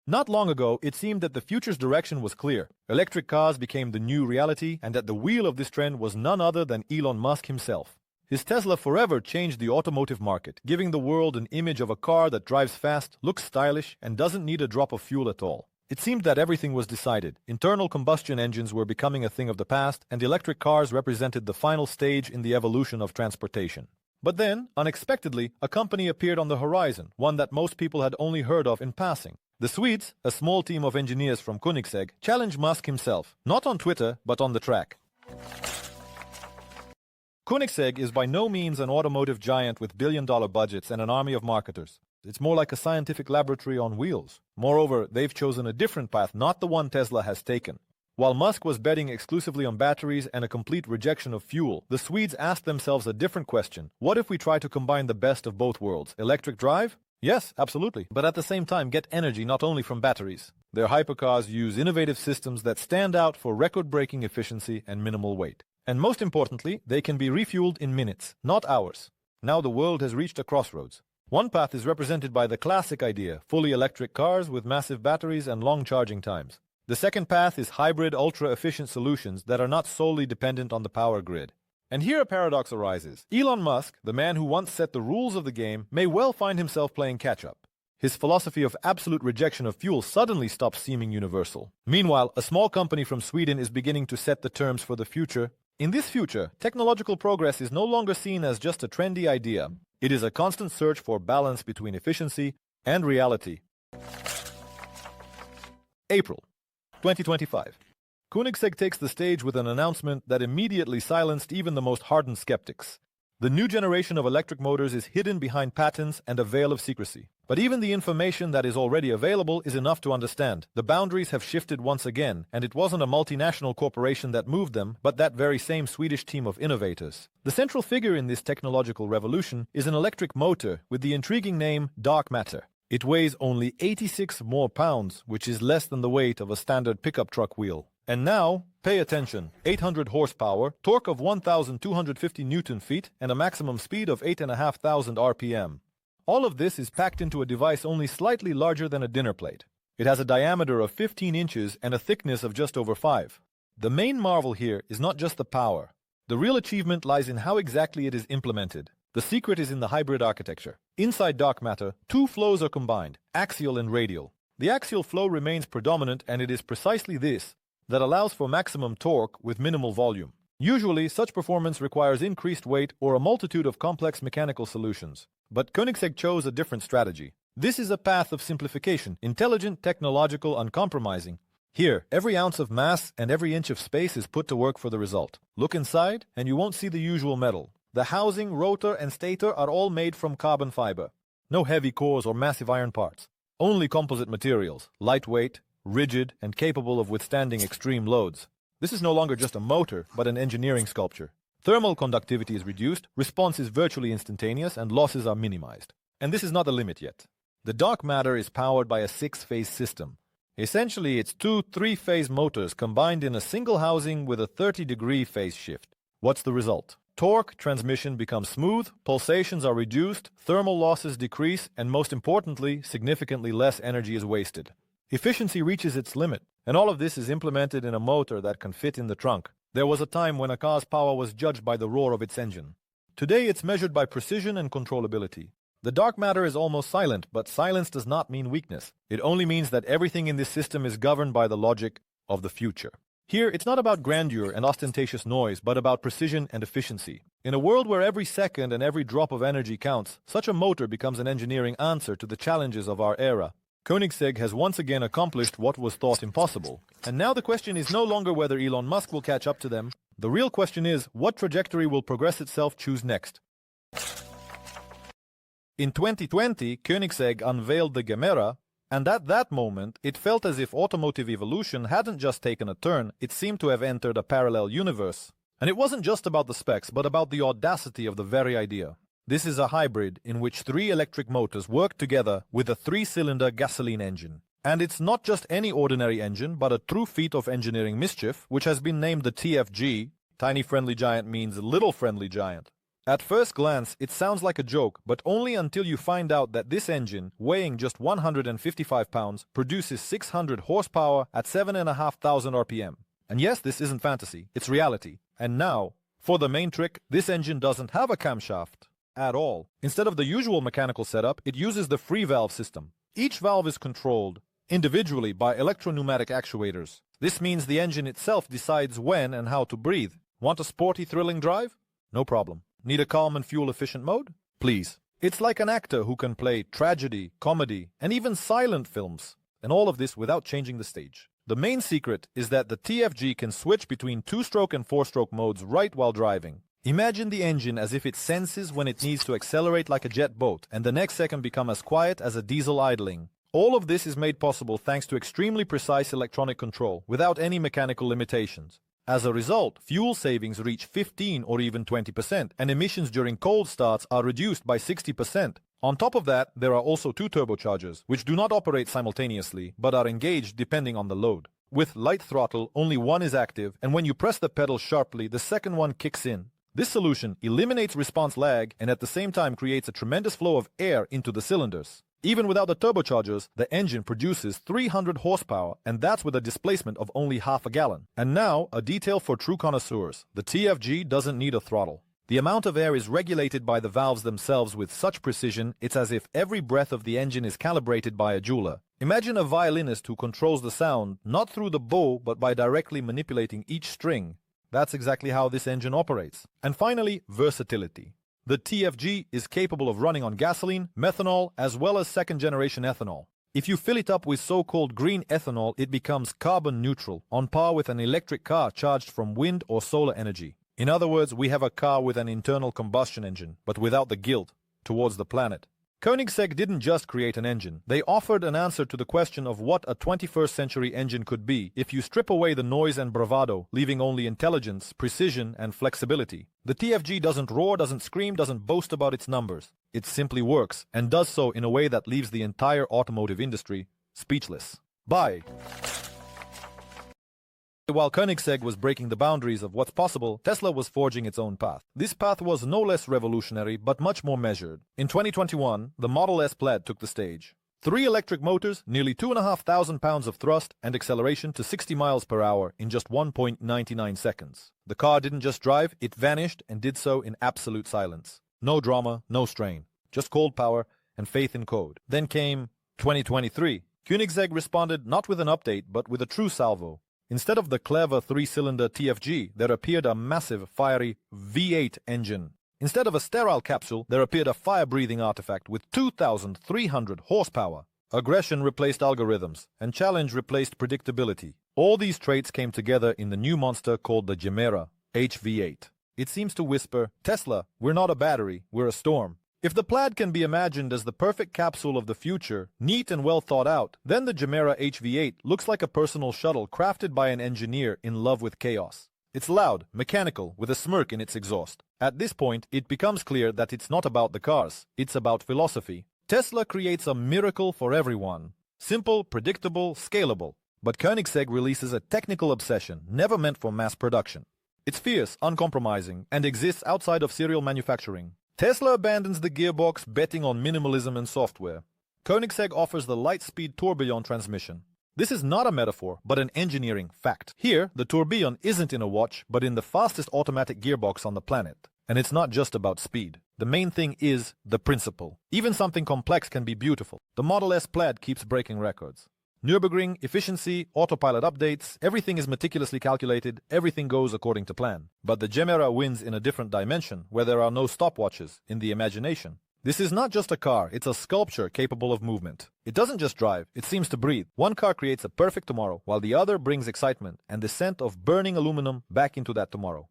Not long ago, it seemed that the future's direction was clear. Electric cars became the new reality, and at the wheel of this trend was none other than Elon Musk himself. His Tesla forever changed the automotive market, giving the world an image of a car that drives fast, looks stylish, and doesn't need a drop of fuel at all. It seemed that everything was decided. Internal combustion engines were becoming a thing of the past, and electric cars represented the final stage in the evolution of transportation. But then, unexpectedly, a company appeared on the horizon, one that most people had only heard of in passing. The Swedes, a small team of engineers from Koenigsegg, challenged Musk himself, not on Twitter, but on the track. Koenigsegg is by no means an automotive giant with billion-dollar budgets and an army of marketers. It's more like a scientific laboratory on wheels. Moreover, they've chosen a different path, not the one Tesla has taken. While Musk was betting exclusively on batteries and a complete rejection of fuel, the Swedes asked themselves a different question. What if we try to combine the best of both worlds? Electric drive? Yes, absolutely. But at the same time, get energy not only from batteries. Their hypercars use innovative systems that stand out for record-breaking efficiency and minimal weight. And most importantly, they can be refueled in minutes, not hours. Now the world has reached a crossroads. One path is represented by the classic idea, fully electric cars with massive batteries and long charging times. The second path is hybrid ultra-efficient solutions that are not solely dependent on the power grid. And here a paradox arises. Elon Musk, the man who once set the rules of the game, may well find himself playing catch-up. His philosophy of absolute rejection of fuel suddenly stops seeming universal. Meanwhile, a small company from Sweden is beginning to set the terms for the future. In this future, technological progress is no longer seen as just a trendy idea. It is a constant search for balance between efficiency and reality. April 2025. Koenigsegg takes the stage with an announcement that immediately silenced even the most hardened skeptics. The new generation of electric motors is hidden behind patents and a veil of secrecy. But even the information that is already available is enough to understand. The boundaries have shifted once again, and it wasn't a multinational corporation that moved them, but that very same Swedish team of innovators. The central figure in this technological revolution is an electric motor with the intriguing name dark matter. It weighs only 86 more pounds, which is less than the weight of a standard pickup truck wheel. And now, pay attention, 800 horsepower, torque of 1,250 Newton-feet, and a maximum speed of 8,500 RPM. All of this is packed into a device only slightly larger than a dinner plate. It has a diameter of 15 inches and a thickness of just over 5. The main marvel here is not just the power. The real achievement lies in how exactly it is implemented. The secret is in the hybrid architecture. Inside dark matter, two flows are combined, axial and radial. The axial flow remains predominant, and it is precisely this that allows for maximum torque with minimal volume. Usually, such performance requires increased weight or a multitude of complex mechanical solutions. But Koenigsegg chose a different strategy. This is a path of simplification, intelligent, technological, uncompromising. Here, every ounce of mass and every inch of space is put to work for the result. Look inside, and you won't see the usual metal. The housing, rotor, and stator are all made from carbon fiber. No heavy cores or massive iron parts. Only composite materials, lightweight, rigid, and capable of withstanding extreme loads. This is no longer just a motor, but an engineering sculpture. Thermal conductivity is reduced, response is virtually instantaneous, and losses are minimized. And this is not the limit yet. The dark matter is powered by a 6-phase system. Essentially, it's two 3-phase motors combined in a single housing with a 30-degree phase shift. What's the result? Torque transmission becomes smooth, pulsations are reduced, thermal losses decrease, and most importantly, significantly less energy is wasted. Efficiency reaches its limit, and all of this is implemented in a motor that can fit in the trunk. There was a time when a car's power was judged by the roar of its engine. Today it's measured by precision and controllability. The dark matter is almost silent, but silence does not mean weakness. It only means that everything in this system is governed by the logic of the future. Here, it's not about grandeur and ostentatious noise, but about precision and efficiency. In a world where every second and every drop of energy counts, such a motor becomes an engineering answer to the challenges of our era. Koenigsegg has once again accomplished what was thought impossible. And now the question is no longer whether Elon Musk will catch up to them. The real question is, what trajectory will progress itself choose next? In 2020, Koenigsegg unveiled the Gemera, and at that moment, it felt as if automotive evolution hadn't just taken a turn, it seemed to have entered a parallel universe. And it wasn't just about the specs, but about the audacity of the very idea. This is a hybrid in which 3 electric motors work together with a 3-cylinder gasoline engine. And it's not just any ordinary engine, but a true feat of engineering mischief, which has been named the TFG. Tiny Friendly Giant means Little Friendly Giant. At first glance, it sounds like a joke, but only until you find out that this engine, weighing just 155 pounds, produces 600 horsepower at 7,500 RPM. And yes, this isn't fantasy, it's reality. And now, for the main trick, this engine doesn't have a camshaft at all. Instead of the usual mechanical setup, it uses the free valve system. Each valve is controlled individually by electro-pneumatic actuators. This means the engine itself decides when and how to breathe. Want a sporty, thrilling drive? No problem. Need a calm and fuel-efficient mode? Please. It's like an actor who can play tragedy, comedy, and even silent films, and all of this without changing the stage. The main secret is that the TFG can switch between 2-stroke and 4-stroke modes right while driving. Imagine the engine as if it senses when it needs to accelerate like a jet boat, and the next second become as quiet as a diesel idling. All of this is made possible thanks to extremely precise electronic control, without any mechanical limitations. As a result, fuel savings reach 15 or even 20%, and emissions during cold starts are reduced by 60%. On top of that, there are also 2 turbochargers, which do not operate simultaneously, but are engaged depending on the load. With light throttle, only one is active, and when you press the pedal sharply, the second one kicks in. This solution eliminates response lag and at the same time creates a tremendous flow of air into the cylinders. Even without the turbochargers, the engine produces 300 horsepower, and that's with a displacement of only half a gallon. And now, a detail for true connoisseurs. The TFG doesn't need a throttle. The amount of air is regulated by the valves themselves with such precision, it's as if every breath of the engine is calibrated by a jeweler. Imagine a violinist who controls the sound, not through the bow, but by directly manipulating each string. That's exactly how this engine operates. And finally, versatility. The TFG is capable of running on gasoline, methanol, as well as second-generation ethanol. If you fill it up with so-called green ethanol, it becomes carbon neutral, on par with an electric car charged from wind or solar energy. In other words, we have a car with an internal combustion engine, but without the guilt towards the planet. Koenigsegg didn't just create an engine. They offered an answer to the question of what a 21st century engine could be if you strip away the noise and bravado, leaving only intelligence, precision, and flexibility. The TFG doesn't roar, doesn't scream, doesn't boast about its numbers. It simply works, and does so in a way that leaves the entire automotive industry speechless. Bye! While Koenigsegg was breaking the boundaries of what's possible, Tesla was forging its own path. This path was no less revolutionary, but much more measured. In 2021, the Model S Plaid took the stage. 3 electric motors, nearly 2,500 pounds of thrust, and acceleration to 60 miles per hour in just 1.99 seconds. The car didn't just drive, it vanished and did so in absolute silence. No drama, no strain. Just cold power and faith in code. Then came 2023. Koenigsegg responded not with an update, but with a true salvo. Instead of the clever 3-cylinder TFG, there appeared a massive, fiery V8 engine. Instead of a sterile capsule, there appeared a fire-breathing artifact with 2,300 horsepower. Aggression replaced algorithms, and challenge replaced predictability. All these traits came together in the new monster called the Gemera HV8. It seems to whisper, Tesla, we're not a battery, we're a storm. If the Plaid can be imagined as the perfect capsule of the future, neat and well thought out, then the Gemera HV8 looks like a personal shuttle crafted by an engineer in love with chaos. It's loud, mechanical, with a smirk in its exhaust. At this point, it becomes clear that it's not about the cars, it's about philosophy. Tesla creates a miracle for everyone. Simple, predictable, scalable. But Koenigsegg releases a technical obsession, never meant for mass production. It's fierce, uncompromising, and exists outside of serial manufacturing. Tesla abandons the gearbox, betting on minimalism and software. Koenigsegg offers the light-speed tourbillon transmission. This is not a metaphor, but an engineering fact. Here, the tourbillon isn't in a watch, but in the fastest automatic gearbox on the planet. And it's not just about speed. The main thing is the principle. Even something complex can be beautiful. The Model S Plaid keeps breaking records. Nürburgring, efficiency, autopilot updates, everything is meticulously calculated, everything goes according to plan. But the Gemera wins in a different dimension, where there are no stopwatches, in the imagination. This is not just a car, it's a sculpture capable of movement. It doesn't just drive, it seems to breathe. One car creates a perfect tomorrow, while the other brings excitement and the scent of burning aluminum back into that tomorrow.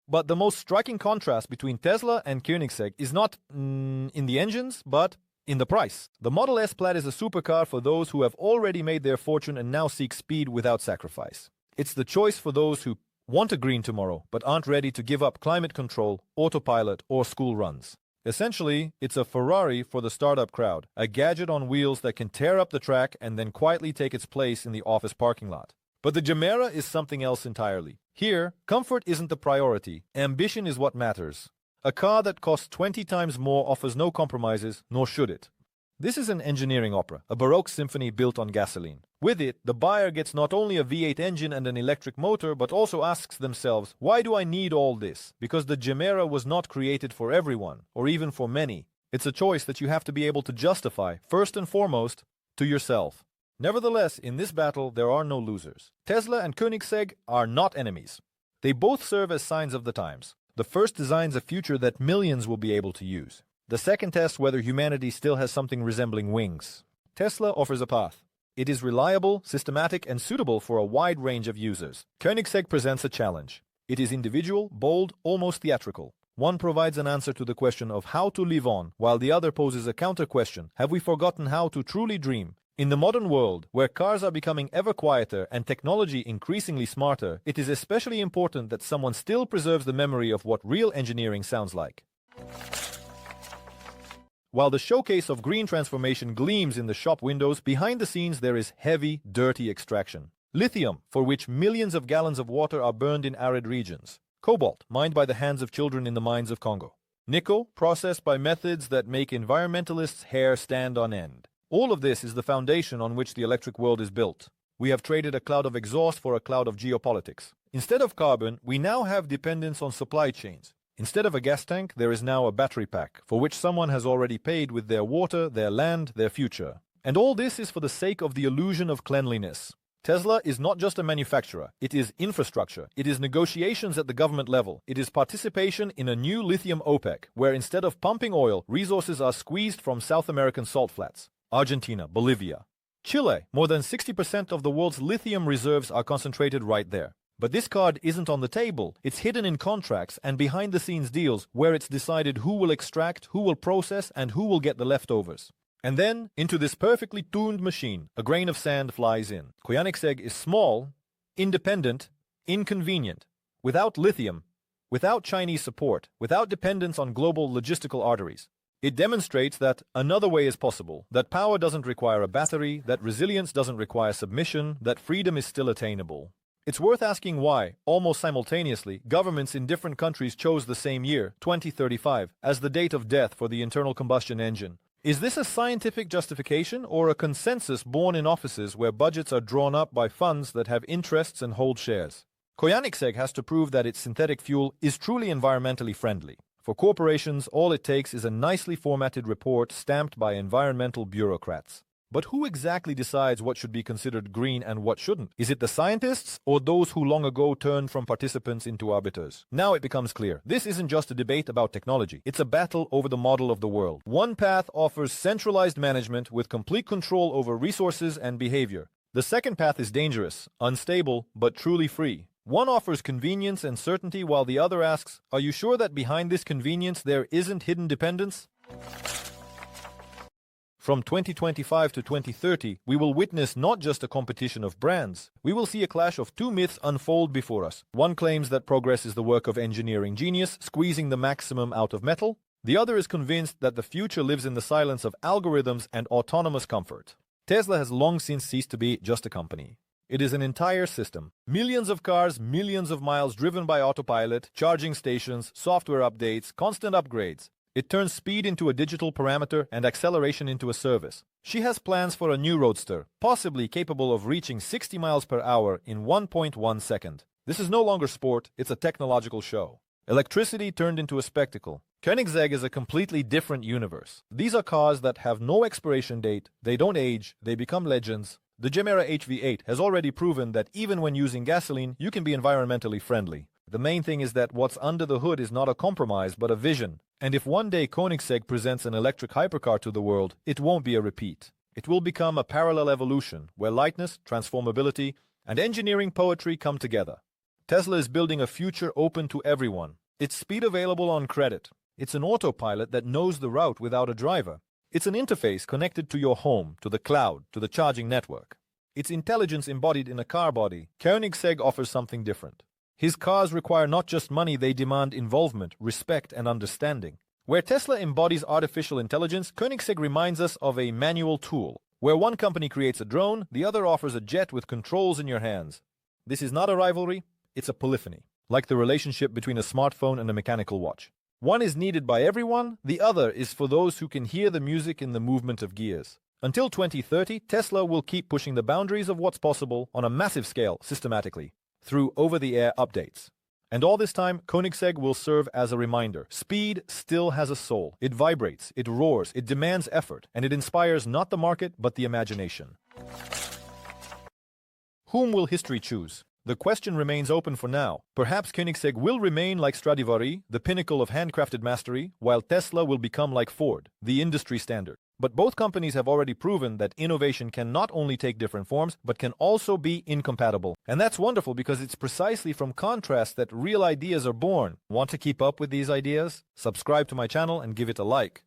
But the most striking contrast between Tesla and Koenigsegg is not in the engines, but in the price. The Model S Plaid is a supercar for those who have already made their fortune and now seek speed without sacrifice. It's the choice for those who want a green tomorrow, but aren't ready to give up climate control, autopilot, or school runs. Essentially, it's a Ferrari for the startup crowd, a gadget on wheels that can tear up the track and then quietly take its place in the office parking lot. But the Gemera is something else entirely. Here, comfort isn't the priority, ambition is what matters. A car that costs 20 times more offers no compromises, nor should it. This is an engineering opera, a Baroque symphony built on gasoline. With it, the buyer gets not only a V8 engine and an electric motor, but also asks themselves, why do I need all this? Because the Gemera was not created for everyone, or even for many. It's a choice that you have to be able to justify, first and foremost, to yourself. Nevertheless, in this battle, there are no losers. Tesla and Koenigsegg are not enemies. They both serve as signs of the times. The first designs a future that millions will be able to use. The second tests whether humanity still has something resembling wings. Tesla offers a path. It is reliable, systematic, and suitable for a wide range of users. Koenigsegg presents a challenge. It is individual, bold, almost theatrical. One provides an answer to the question of how to live on, while the other poses a counter-question: have we forgotten how to truly dream? In the modern world, where cars are becoming ever quieter and technology increasingly smarter, it is especially important that someone still preserves the memory of what real engineering sounds like. While the showcase of green transformation gleams in the shop windows, behind the scenes there is heavy, dirty extraction. Lithium, for which millions of gallons of water are burned in arid regions. Cobalt, mined by the hands of children in the mines of Congo. Nickel, processed by methods that make environmentalists' hair stand on end. All of this is the foundation on which the electric world is built. We have traded a cloud of exhaust for a cloud of geopolitics. Instead of carbon, we now have dependence on supply chains. Instead of a gas tank, there is now a battery pack, for which someone has already paid with their water, their land, their future. And all this is for the sake of the illusion of cleanliness. Tesla is not just a manufacturer, it is infrastructure. It is negotiations at the government level. It is participation in a new lithium OPEC, where instead of pumping oil, resources are squeezed from South American salt flats. Argentina, Bolivia, Chile. More than 60% of the world's lithium reserves are concentrated right there. But this card isn't on the table. It's hidden in contracts and behind-the-scenes deals where it's decided who will extract, who will process, and who will get the leftovers. And then, into this perfectly tuned machine, a grain of sand flies in. Koenigsegg is small, independent, inconvenient, without lithium, without Chinese support, without dependence on global logistical arteries. It demonstrates that another way is possible, that power doesn't require a battery, that resilience doesn't require submission, that freedom is still attainable. It's worth asking why, almost simultaneously, governments in different countries chose the same year, 2035, as the date of death for the internal combustion engine. Is this a scientific justification or a consensus born in offices where budgets are drawn up by funds that have interests and hold shares? Koenigsegg has to prove that its synthetic fuel is truly environmentally friendly. For corporations, all it takes is a nicely formatted report stamped by environmental bureaucrats. But who exactly decides what should be considered green and what shouldn't? Is it the scientists or those who long ago turned from participants into arbiters? Now it becomes clear. This isn't just a debate about technology. It's a battle over the model of the world. One path offers centralized management with complete control over resources and behavior. The second path is dangerous, unstable, but truly free. One offers convenience and certainty while the other asks, are you sure that behind this convenience there isn't hidden dependence? From 2025 to 2030, we will witness not just a competition of brands. We will see a clash of two myths unfold before us. One claims that progress is the work of engineering genius, squeezing the maximum out of metal. The other is convinced that the future lives in the silence of algorithms and autonomous comfort. Tesla has long since ceased to be just a company. It is an entire system. Millions of cars, millions of miles driven by autopilot, charging stations, software updates, constant upgrades. It turns speed into a digital parameter and acceleration into a service. She has plans for a new roadster, possibly capable of reaching 60 miles per hour in 1.1 second. This is no longer sport, it's a technological show. Electricity turned into a spectacle. Koenigsegg is a completely different universe. These are cars that have no expiration date, they don't age, they become legends. The Gemera HV8 has already proven that even when using gasoline, you can be environmentally friendly. The main thing is that what's under the hood is not a compromise, but a vision. And if one day Koenigsegg presents an electric hypercar to the world, it won't be a repeat. It will become a parallel evolution, where lightness, transformability, and engineering poetry come together. Tesla is building a future open to everyone. It's speed available on credit. It's an autopilot that knows the route without a driver. It's an interface connected to your home, to the cloud, to the charging network. It's intelligence embodied in a car body. Koenigsegg offers something different. His cars require not just money, they demand involvement, respect, and understanding. Where Tesla embodies artificial intelligence, Koenigsegg reminds us of a manual tool. Where one company creates a drone, the other offers a jet with controls in your hands. This is not a rivalry, it's a polyphony, like the relationship between a smartphone and a mechanical watch. One is needed by everyone, the other is for those who can hear the music in the movement of gears. Until 2030, Tesla will keep pushing the boundaries of what's possible on a massive scale systematically, through over-the-air updates. And all this time, Koenigsegg will serve as a reminder. Speed still has a soul. It vibrates, it roars, it demands effort, and it inspires not the market, but the imagination. Whom will history choose? The question remains open for now. Perhaps Koenigsegg will remain like Stradivari, the pinnacle of handcrafted mastery, while Tesla will become like Ford, the industry standard. But both companies have already proven that innovation can not only take different forms, but can also be incompatible. And that's wonderful because it's precisely from contrast that real ideas are born. Want to keep up with these ideas? Subscribe to my channel and give it a like.